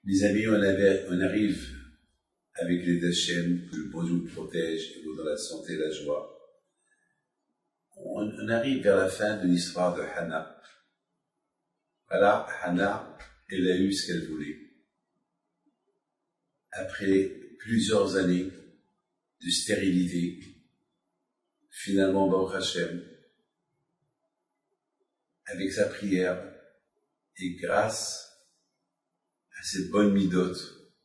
Mes amis, on arrive avec les d'Hachem, que le bon Dieu nous protège et nous dans la santé et la joie. On arrive vers la fin de l'histoire de Hannah. Voilà, Hannah, elle a eu ce qu'elle voulait. Après plusieurs années de stérilité, finalement, Baruch Hashem, avec sa prière et grâce à cette bonne midote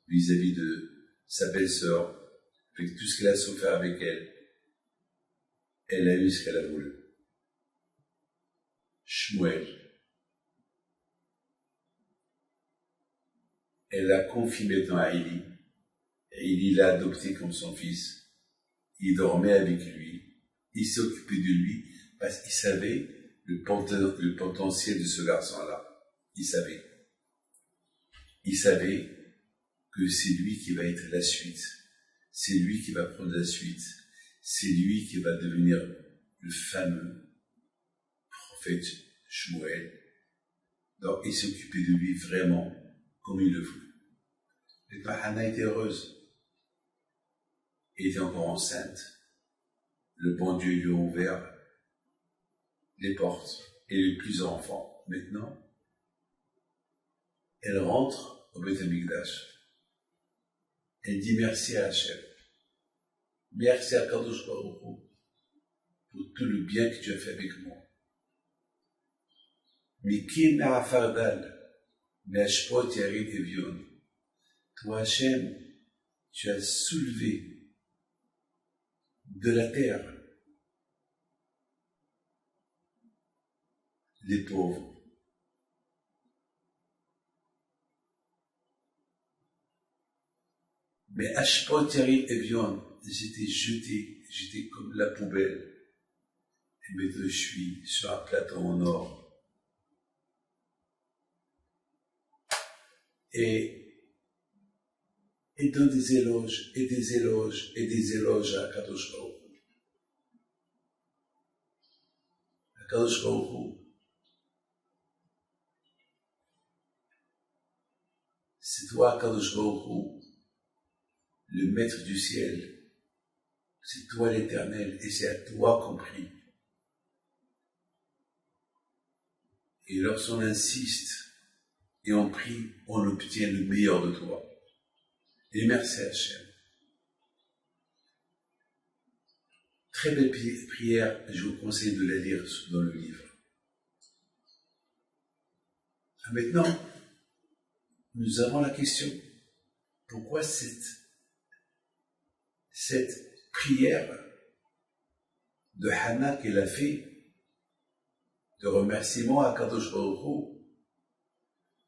vis-à-vis de sa belle-sœur, avec tout ce qu'elle a souffert avec elle, elle a eu ce qu'elle a voulu. Shmuel, elle a confié maintenant à Élie, et Élie l'a adopté comme son fils. Il dormait avec lui, il s'occupait de lui, parce qu'il savait le potentiel de ce garçon-là. Il savait que c'est lui qui va être la suite, c'est lui qui va prendre la suite, c'est lui qui va devenir le fameux prophète Shmuel. Donc il s'occupait de lui vraiment comme il le voulait. Et quand Hannah était heureuse, elle était encore enceinte, le bon Dieu lui a ouvert les portes et elle a eu plusieurs enfants. Maintenant, elle rentre au Beth Amikdash. Elle dit merci à Hachem. Merci à Kadosh Baruch Hu pour tout le bien que tu as fait avec moi. Miki Me'afardal, Me'ashpot Yarid Evion. Toi, Hachem, tu as soulevé de la terre les pauvres. Mais Ashpot Yarid Evion, j'étais jeté, j'étais comme la poubelle. Et maintenant je suis sur un plateau en or. Et donne des éloges, et des éloges, et des éloges à Kadosh Baruch Hu. À Kadosh Baruch Hu. C'est toi, Kadosh Baruch Hu, le maître du ciel. C'est toi l'éternel, et c'est à toi qu'on prie. Et lorsqu'on insiste, et on prie, on obtient le meilleur de toi. Et merci Hachem. Très belle prière, je vous conseille de la lire dans le livre. Maintenant, nous avons la question, pourquoi cette prière de Hannah qu'elle a fait, de remerciement à Kadosh Baruch Hu,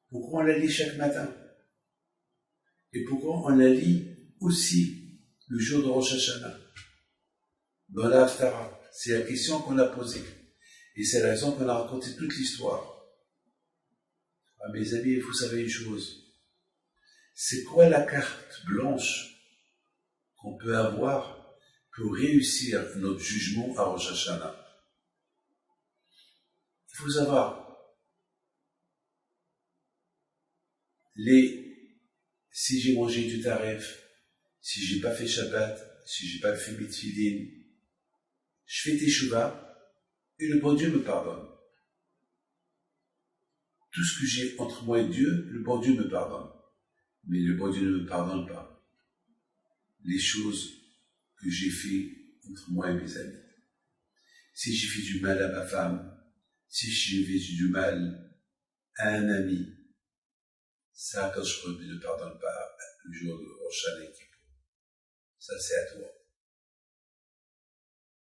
pourquoi on la lit chaque matin? Et pourquoi on la lit aussi le jour de Rosh Hashanah, dans la Haftara? C'est la question qu'on a posée. Et c'est la raison qu'on a raconté toute l'histoire. Ah, mes amis, il faut savoir une chose. C'est quoi la carte blanche qu'on peut avoir pour réussir notre jugement à Rosh Hashanah? Il faut savoir, si j'ai mangé du taref, si j'ai pas fait Shabbat, si j'ai pas fait Mitfilin, je fais Teshuvah et le bon Dieu me pardonne. Tout ce que j'ai entre moi et Dieu, le bon Dieu me pardonne. Mais le bon Dieu ne me pardonne pas les choses que j'ai fait entre moi et mes amis. Si j'ai fait du mal à ma femme, si j'ai fait du mal à un ami, ça, quand je ne pardonne pas le jour de Rosh Hashanah, ça c'est à toi.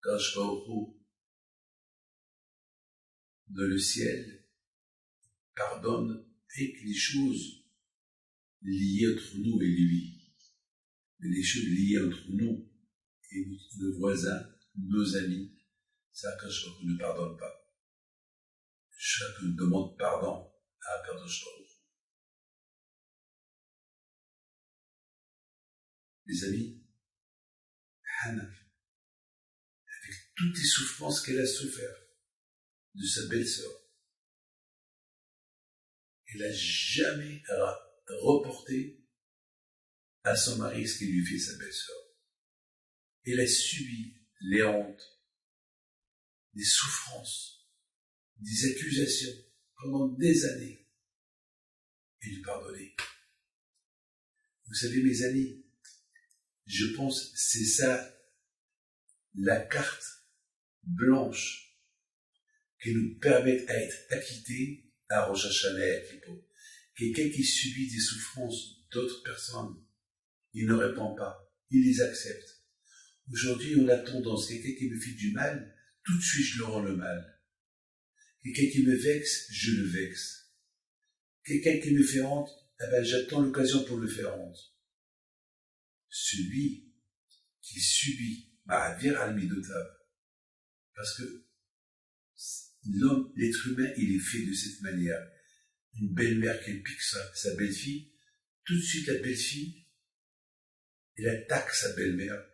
Quand je vais au haut, dans le ciel, pardonne avec les choses liées entre nous et lui. Mais les choses liées entre nous et nos voisins, nos amis, ça, quand je ne pardonne pas. Chacun demande pardon à Kadosh Baruch Hu. Les amis, Hannah, avec toutes les souffrances qu'elle a souffert de sa belle-sœur, elle n'a jamais reporter à son mari ce qu'il lui fait sa belle-sœur. Elle a subi les hontes, des souffrances, des accusations pendant des années. Et lui pardonner. Vous savez, mes amis, je pense que c'est ça la carte blanche qui nous permet d'être acquittés à Rosh Hashanah et à Kippour. Quelqu'un qui subit des souffrances d'autres personnes, il ne répond pas, il les accepte. Aujourd'hui, on a tendance, quelqu'un qui me fait du mal, tout de suite je le rends le mal. Quelqu'un qui me vexe, je le vexe. Quelqu'un qui me fait honte, j'attends l'occasion pour le faire honte. Celui qui subit Ma'avir al-Midotav, parce que l'homme, l'être humain, il est fait de cette manière. Une belle-mère qui pique sa belle-fille, tout de suite la belle-fille, elle attaque sa belle-mère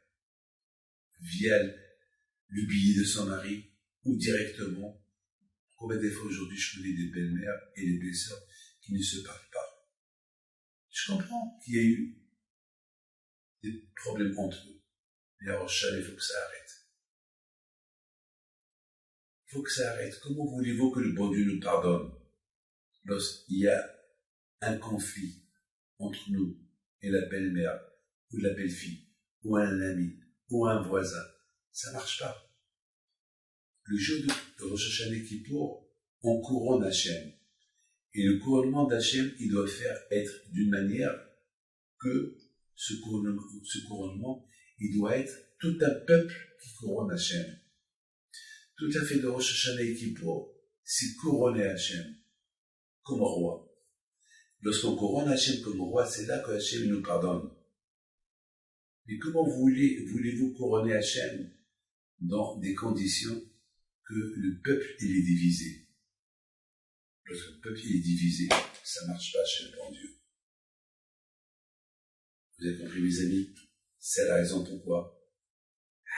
via le billet de son mari ou directement. Combien de fois aujourd'hui je connais des belles-mères et des belles-sœurs qui ne se parlent pas. Je comprends qu'il y a eu des problèmes entre eux. Mais à Rosh Hashanah, il faut que ça arrête. Il faut que ça arrête. Comment voulez-vous que le bon Dieu nous pardonne lorsqu'il y a un conflit entre nous et la belle-mère ou la belle-fille ou un ami ou un voisin? Ça ne marche pas. Le jour de Rosh Hashanah Kippour, on couronne Hachem. Et le couronnement d'Hachem, il doit être d'une manière que ce couronnement, il doit être tout un peuple qui couronne Hachem. Tout à fait de Rosh Hashanah et Kippour, c'est couronner Hachem comme roi. Lorsqu'on couronne Hachem comme roi, c'est là que Hachem nous pardonne. Mais comment voulez-vous couronner Hachem dans des conditions que le peuple il est divisé? Lorsque le peuple il est divisé, ça ne marche pas chez le bon Dieu. Vous avez compris, mes amis? C'est la raison pourquoi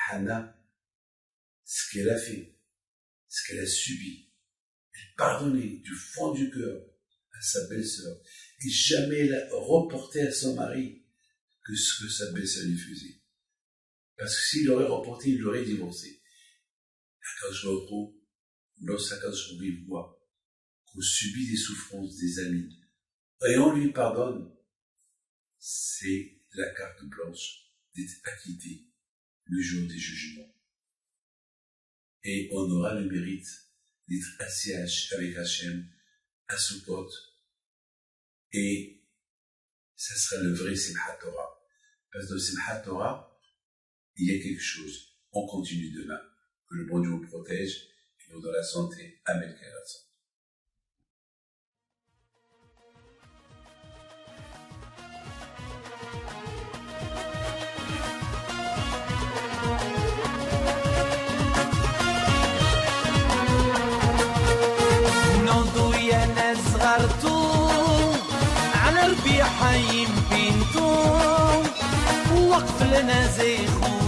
Hannah, ce qu'elle a fait, ce qu'elle a subi, elle pardonnait du fond du cœur à sa belle-sœur et jamais elle a reporté à son mari que ce que sa belle-sœur lui faisait. Parce que s'il l'aurait reporté, il l'aurait divorcé. Lorsqu'Akadosh Baruch Hu voit qu'on subit des souffrances des amis et on lui pardonne, c'est la carte blanche d'être acquitté le jour des jugements. Et on aura le mérite d'être assis avec Hachem à Sukkot. Et ça sera le vrai Simchat Torah. Parce que dans Simchat Torah, il y a quelque chose. On continue demain. Que le bon Dieu vous protège et vous donne la santé. Amen. على ربيع حي بنتو وقف لنا زي خو